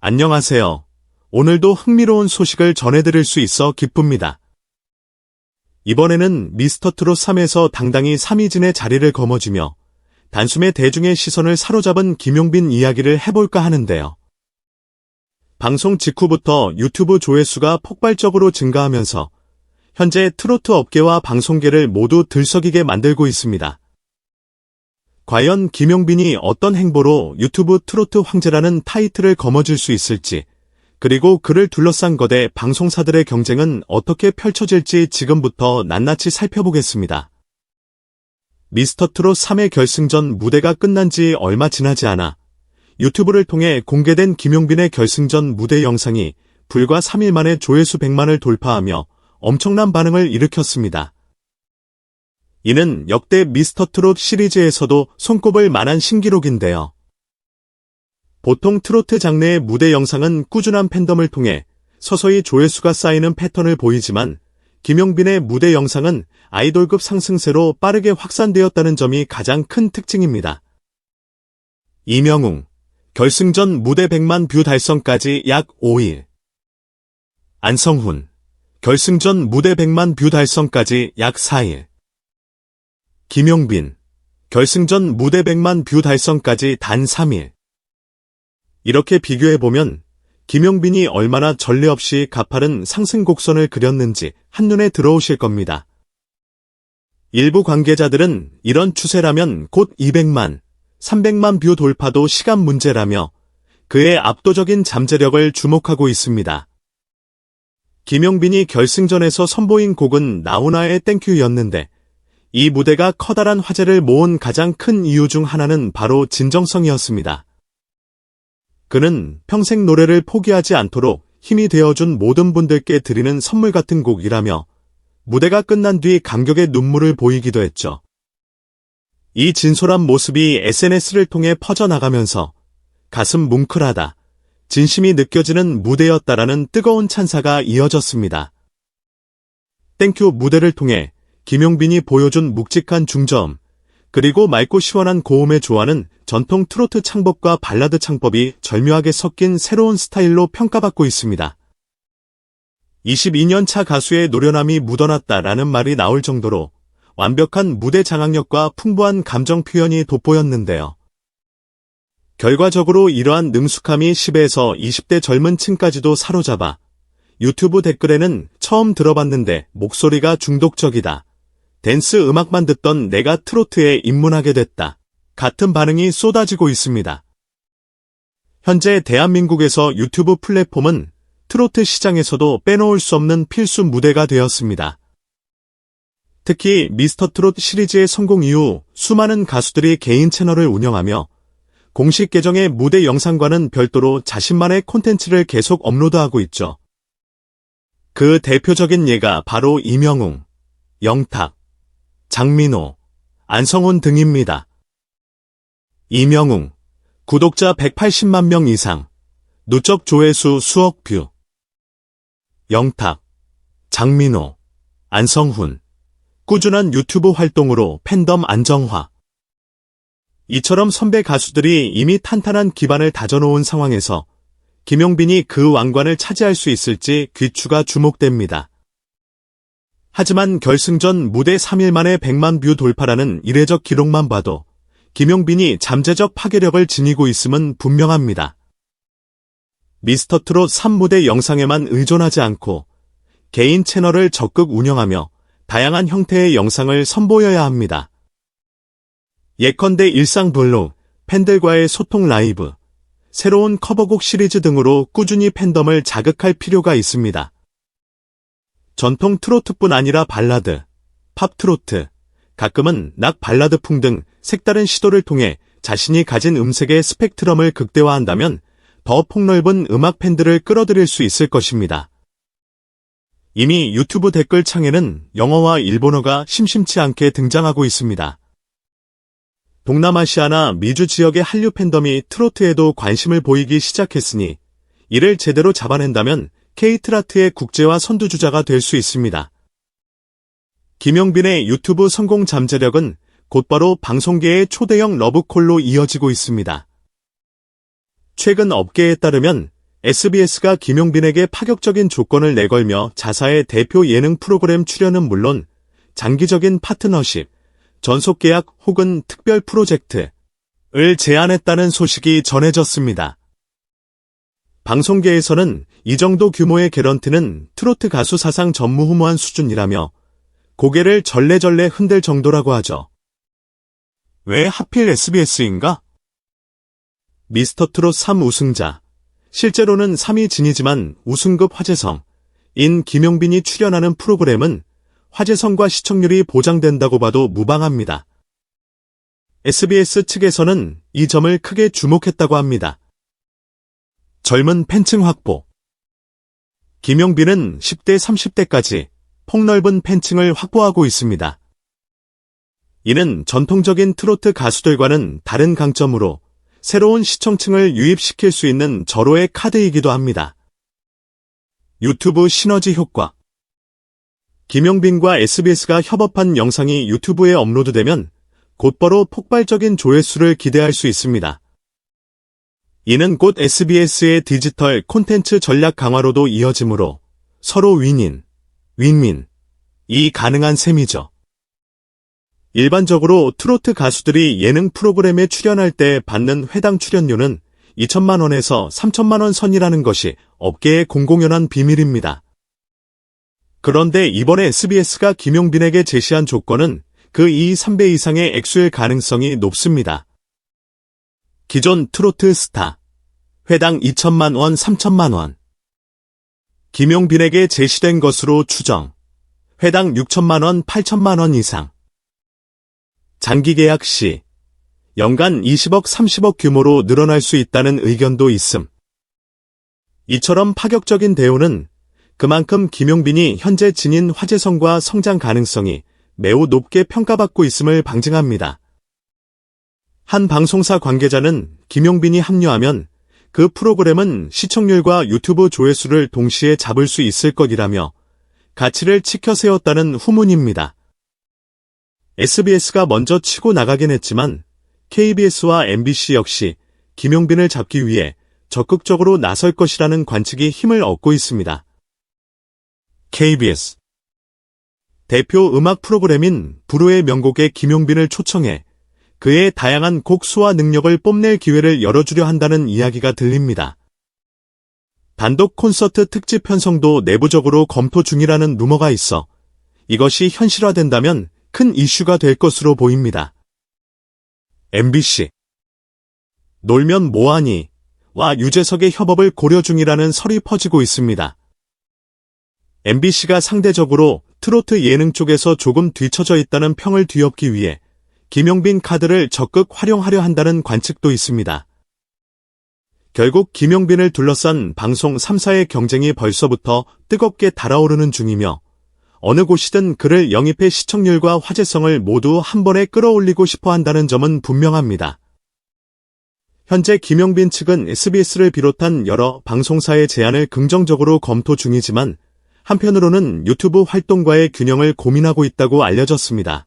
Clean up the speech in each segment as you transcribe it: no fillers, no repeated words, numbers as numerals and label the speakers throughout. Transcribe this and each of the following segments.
Speaker 1: 안녕하세요. 오늘도 흥미로운 소식을 전해드릴 수 있어 기쁩니다. 이번에는 미스터트롯 3에서 당당히 3위진의 자리를 거머쥐며 단숨에 대중의 시선을 사로잡은 김용빈 이야기를 해볼까 하는데요. 방송 직후부터 유튜브 조회수가 폭발적으로 증가하면서 현재 트로트 업계와 방송계를 모두 들썩이게 만들고 있습니다. 과연 김용빈이 어떤 행보로 유튜브 트로트 황제라는 타이틀을 거머쥘 수 있을지, 그리고 그를 둘러싼 거대 방송사들의 경쟁은 어떻게 펼쳐질지 지금부터 낱낱이 살펴보겠습니다. 미스터트롯 3의 결승전 무대가 끝난 지 얼마 지나지 않아 유튜브를 통해 공개된 김용빈의 결승전 무대 영상이 불과 3일 만에 조회수 100만을 돌파하며 엄청난 반응을 일으켰습니다. 이는 역대 미스터트롯 시리즈에서도 손꼽을 만한 신기록인데요. 보통 트로트 장르의 무대 영상은 꾸준한 팬덤을 통해 서서히 조회수가 쌓이는 패턴을 보이지만 김용빈의 무대 영상은 아이돌급 상승세로 빠르게 확산되었다는 점이 가장 큰 특징입니다. 이명웅, 결승전 무대 100만 뷰 달성까지 약 5일. 안성훈, 결승전 무대 100만 뷰 달성까지 약 4일. 김용빈, 결승전 무대 100만 뷰 달성까지 단 3일. 이렇게 비교해보면 김용빈이 얼마나 전례 없이 가파른 상승 곡선을 그렸는지 한눈에 들어오실 겁니다. 일부 관계자들은 이런 추세라면 곧 200만, 300만 뷰 돌파도 시간 문제라며 그의 압도적인 잠재력을 주목하고 있습니다. 김용빈이 결승전에서 선보인 곡은 나훈아의 땡큐였는데 이 무대가 커다란 화제를 모은 가장 큰 이유 중 하나는 바로 진정성이었습니다. 그는 평생 노래를 포기하지 않도록 힘이 되어준 모든 분들께 드리는 선물 같은 곡이라며 무대가 끝난 뒤 감격의 눈물을 보이기도 했죠. 이 진솔한 모습이 SNS를 통해 퍼져나가면서 가슴 뭉클하다, 진심이 느껴지는 무대였다라는 뜨거운 찬사가 이어졌습니다. 땡큐 무대를 통해 김용빈이 보여준 묵직한 중저음, 그리고 맑고 시원한 고음에 조화는 전통 트로트 창법과 발라드 창법이 절묘하게 섞인 새로운 스타일로 평가받고 있습니다. 22년 차 가수의 노련함이 묻어났다라는 말이 나올 정도로 완벽한 무대 장악력과 풍부한 감정 표현이 돋보였는데요. 결과적으로 이러한 능숙함이 10에서 20대 젊은 층까지도 사로잡아 유튜브 댓글에는 처음 들어봤는데 목소리가 중독적이다, 댄스 음악만 듣던 내가 트로트에 입문하게 됐다 같은 반응이 쏟아지고 있습니다. 현재 대한민국에서 유튜브 플랫폼은 트로트 시장에서도 빼놓을 수 없는 필수 무대가 되었습니다. 특히 미스터트롯 시리즈의 성공 이후 수많은 가수들이 개인 채널을 운영하며 공식 계정의 무대 영상과는 별도로 자신만의 콘텐츠를 계속 업로드하고 있죠. 그 대표적인 예가 바로 이명웅, 영탁, 장민호, 안성훈 등입니다. 이명웅, 구독자 180만 명 이상, 누적 조회수 수억 뷰. 영탁, 장민호, 안성훈, 꾸준한 유튜브 활동으로 팬덤 안정화. 이처럼 선배 가수들이 이미 탄탄한 기반을 다져놓은 상황에서 김용빈이 그 왕관을 차지할 수 있을지 귀추가 주목됩니다. 하지만 결승전 무대 3일 만에 100만 뷰 돌파라는 이례적 기록만 봐도 김용빈이 잠재적 파괴력을 지니고 있음은 분명합니다. 미스터트롯 3 무대 영상에만 의존하지 않고 개인 채널을 적극 운영하며 다양한 형태의 영상을 선보여야 합니다. 예컨대 일상 블로그, 팬들과의 소통 라이브, 새로운 커버곡 시리즈 등으로 꾸준히 팬덤을 자극할 필요가 있습니다. 전통 트로트뿐 아니라 발라드, 팝트로트, 가끔은 락 발라드풍 등 색다른 시도를 통해 자신이 가진 음색의 스펙트럼을 극대화한다면 더 폭넓은 음악 팬들을 끌어들일 수 있을 것입니다. 이미 유튜브 댓글 창에는 영어와 일본어가 심심치 않게 등장하고 있습니다. 동남아시아나 미주 지역의 한류 팬덤이 트로트에도 관심을 보이기 시작했으니 이를 제대로 잡아낸다면 K-트로트의 국제화 선두주자가 될 수 있습니다. 김용빈의 유튜브 성공 잠재력은 곧바로 방송계의 초대형 러브콜로 이어지고 있습니다. 최근 업계에 따르면 SBS가 김용빈에게 파격적인 조건을 내걸며 자사의 대표 예능 프로그램 출연은 물론 장기적인 파트너십, 전속계약 혹은 특별 프로젝트를 제안했다는 소식이 전해졌습니다. 방송계에서는 이 정도 규모의 개런티는 트로트 가수 사상 전무후무한 수준이라며 고개를 절레절레 흔들 정도라고 하죠. 왜 하필 SBS인가? 미스터트롯 3 우승자, 실제로는 3위 진이지만 우승급 화제성인 김용빈이 출연하는 프로그램은 화제성과 시청률이 보장된다고 봐도 무방합니다. SBS 측에서는 이 점을 크게 주목했다고 합니다. 젊은 팬층 확보. 김용빈은 10대, 30대까지 폭넓은 팬층을 확보하고 있습니다. 이는 전통적인 트로트 가수들과는 다른 강점으로 새로운 시청층을 유입시킬 수 있는 절호의 카드이기도 합니다. 유튜브 시너지 효과. 김용빈과 SBS가 협업한 영상이 유튜브에 업로드되면 곧바로 폭발적인 조회수를 기대할 수 있습니다. 이는 곧 SBS의 디지털 콘텐츠 전략 강화로도 이어지므로 서로 윈윈이 가능한 셈이죠. 일반적으로 트로트 가수들이 예능 프로그램에 출연할 때 받는 회당 출연료는 2천만 원에서 3천만 원 선이라는 것이 업계의 공공연한 비밀입니다. 그런데 이번에 SBS가 김용빈에게 제시한 조건은 그 3배 이상의 액수일 가능성이 높습니다. 기존 트로트 스타, 회당 2천만 원, 3천만 원. 김용빈에게 제시된 것으로 추정, 회당 6천만 원, 8천만 원 이상. 장기 계약 시 연간 20억, 30억 규모로 늘어날 수 있다는 의견도 있음. 이처럼 파격적인 대우는 그만큼 김용빈이 현재 지닌 화제성과 성장 가능성이 매우 높게 평가받고 있음을 방증합니다. 한 방송사 관계자는 김용빈이 합류하면 그 프로그램은 시청률과 유튜브 조회수를 동시에 잡을 수 있을 것이라며 가치를 치켜 세웠다는 후문입니다. SBS가 먼저 치고 나가긴 했지만 KBS와 MBC 역시 김용빈을 잡기 위해 적극적으로 나설 것이라는 관측이 힘을 얻고 있습니다. KBS 대표 음악 프로그램인 불후의 명곡에 김용빈을 초청해 그의 다양한 곡 소화 능력을 뽐낼 기회를 열어주려 한다는 이야기가 들립니다. 단독 콘서트 특집 편성도 내부적으로 검토 중이라는 루머가 있어 이것이 현실화된다면 큰 이슈가 될 것으로 보입니다. MBC 놀면 뭐하니? 와 유재석의 협업을 고려 중이라는 설이 퍼지고 있습니다. MBC가 상대적으로 트로트 예능 쪽에서 조금 뒤처져 있다는 평을 뒤엎기 위해 김용빈 카드를 적극 활용하려 한다는 관측도 있습니다. 결국 김용빈을 둘러싼 방송 3사의 경쟁이 벌써부터 뜨겁게 달아오르는 중이며 어느 곳이든 그를 영입해 시청률과 화제성을 모두 한 번에 끌어올리고 싶어 한다는 점은 분명합니다. 현재 김용빈 측은 SBS를 비롯한 여러 방송사의 제안을 긍정적으로 검토 중이지만 한편으로는 유튜브 활동과의 균형을 고민하고 있다고 알려졌습니다.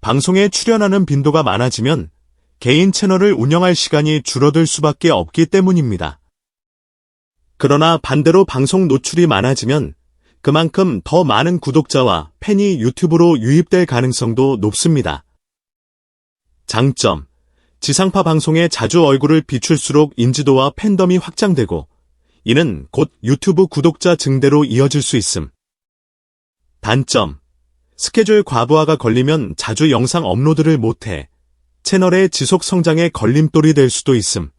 Speaker 1: 방송에 출연하는 빈도가 많아지면 개인 채널을 운영할 시간이 줄어들 수밖에 없기 때문입니다. 그러나 반대로 방송 노출이 많아지면 그만큼 더 많은 구독자와 팬이 유튜브로 유입될 가능성도 높습니다. 장점, 지상파 방송에 자주 얼굴을 비출수록 인지도와 팬덤이 확장되고 이는 곧 유튜브 구독자 증대로 이어질 수 있음. 단점, 스케줄 과부하가 걸리면 자주 영상 업로드를 못해 채널의 지속 성장에 걸림돌이 될 수도 있음.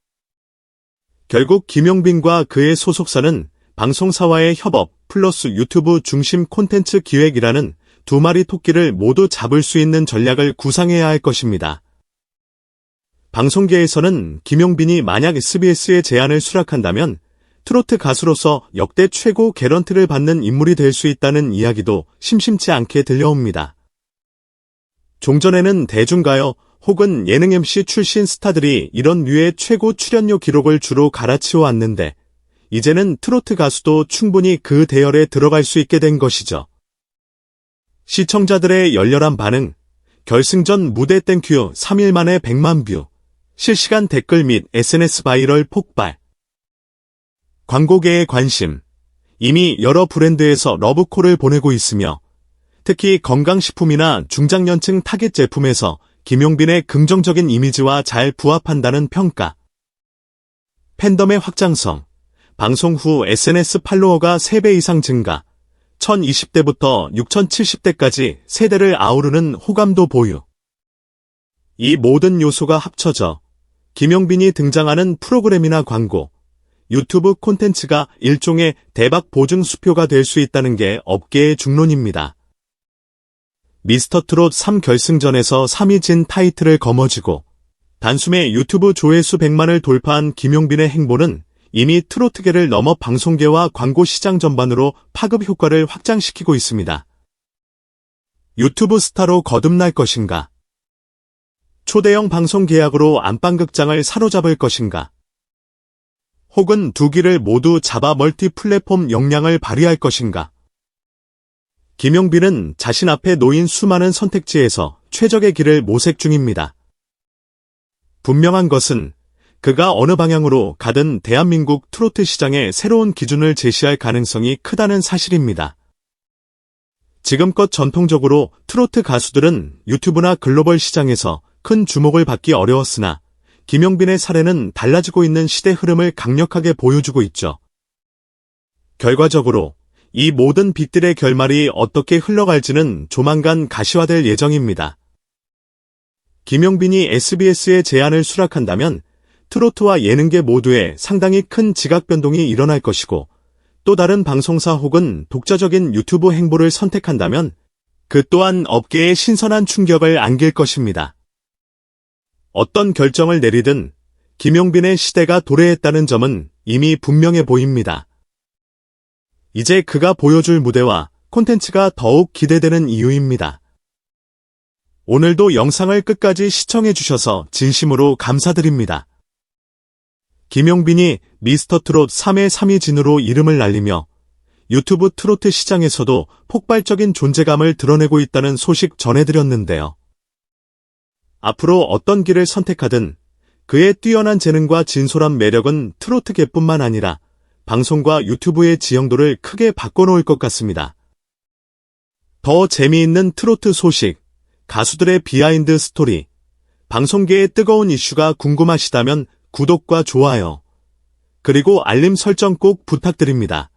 Speaker 1: 결국 김용빈과 그의 소속사는 방송사와의 협업 플러스 유튜브 중심 콘텐츠 기획이라는 두 마리 토끼를 모두 잡을 수 있는 전략을 구상해야 할 것입니다. 방송계에서는 김용빈이 만약 SBS의 제안을 수락한다면 트로트 가수로서 역대 최고 개런티를 받는 인물이 될 수 있다는 이야기도 심심치 않게 들려옵니다. 종전에는 대중가요 혹은 예능 MC 출신 스타들이 이런 류의 최고 출연료 기록을 주로 갈아치워 왔는데 이제는 트로트 가수도 충분히 그 대열에 들어갈 수 있게 된 것이죠. 시청자들의 열렬한 반응, 결승전 무대 땡큐 3일 만에 100만 뷰, 실시간 댓글 및 SNS 바이럴 폭발. 광고계의 관심. 이미 여러 브랜드에서 러브콜을 보내고 있으며 특히 건강식품이나 중장년층 타겟 제품에서 김용빈의 긍정적인 이미지와 잘 부합한다는 평가. 팬덤의 확장성. 방송 후 SNS 팔로워가 3배 이상 증가. 1020대부터 6070대까지 세대를 아우르는 호감도 보유. 이 모든 요소가 합쳐져 김용빈이 등장하는 프로그램이나 광고, 유튜브 콘텐츠가 일종의 대박 보증 수표가 될 수 있다는 게 업계의 중론입니다. 미스터트롯 3결승전에서 3위 진 타이틀을 거머쥐고 단숨에 유튜브 조회수 100만을 돌파한 김용빈의 행보는 이미 트로트계를 넘어 방송계와 광고 시장 전반으로 파급 효과를 확장시키고 있습니다. 유튜브 스타로 거듭날 것인가? 초대형 방송 계약으로 안방극장을 사로잡을 것인가? 혹은 두 길을 모두 잡아 멀티 플랫폼 역량을 발휘할 것인가? 김용빈은 자신 앞에 놓인 수많은 선택지에서 최적의 길을 모색 중입니다. 분명한 것은 그가 어느 방향으로 가든 대한민국 트로트 시장에 새로운 기준을 제시할 가능성이 크다는 사실입니다. 지금껏 전통적으로 트로트 가수들은 유튜브나 글로벌 시장에서 큰 주목을 받기 어려웠으나 김용빈의 사례는 달라지고 있는 시대 흐름을 강력하게 보여주고 있죠. 결과적으로 이 모든 빛들의 결말이 어떻게 흘러갈지는 조만간 가시화될 예정입니다. 김용빈이 SBS의 제안을 수락한다면 트로트와 예능계 모두에 상당히 큰 지각 변동이 일어날 것이고 또 다른 방송사 혹은 독자적인 유튜브 행보를 선택한다면 그 또한 업계에 신선한 충격을 안길 것입니다. 어떤 결정을 내리든 김용빈의 시대가 도래했다는 점은 이미 분명해 보입니다. 이제 그가 보여줄 무대와 콘텐츠가 더욱 기대되는 이유입니다. 오늘도 영상을 끝까지 시청해 주셔서 진심으로 감사드립니다. 김용빈이 미스터트롯 3회 3위 진으로 이름을 날리며 유튜브 트로트 시장에서도 폭발적인 존재감을 드러내고 있다는 소식 전해드렸는데요. 앞으로 어떤 길을 선택하든 그의 뛰어난 재능과 진솔한 매력은 트로트계뿐만 아니라 방송과 유튜브의 지형도를 크게 바꿔놓을 것 같습니다. 더 재미있는 트로트 소식, 가수들의 비하인드 스토리, 방송계의 뜨거운 이슈가 궁금하시다면 구독과 좋아요, 그리고 알림 설정 꼭 부탁드립니다.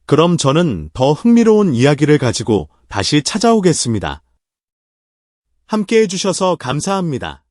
Speaker 1: 그럼 저는 더 흥미로운 이야기를 가지고 다시 찾아오겠습니다. 함께 해주셔서 감사합니다.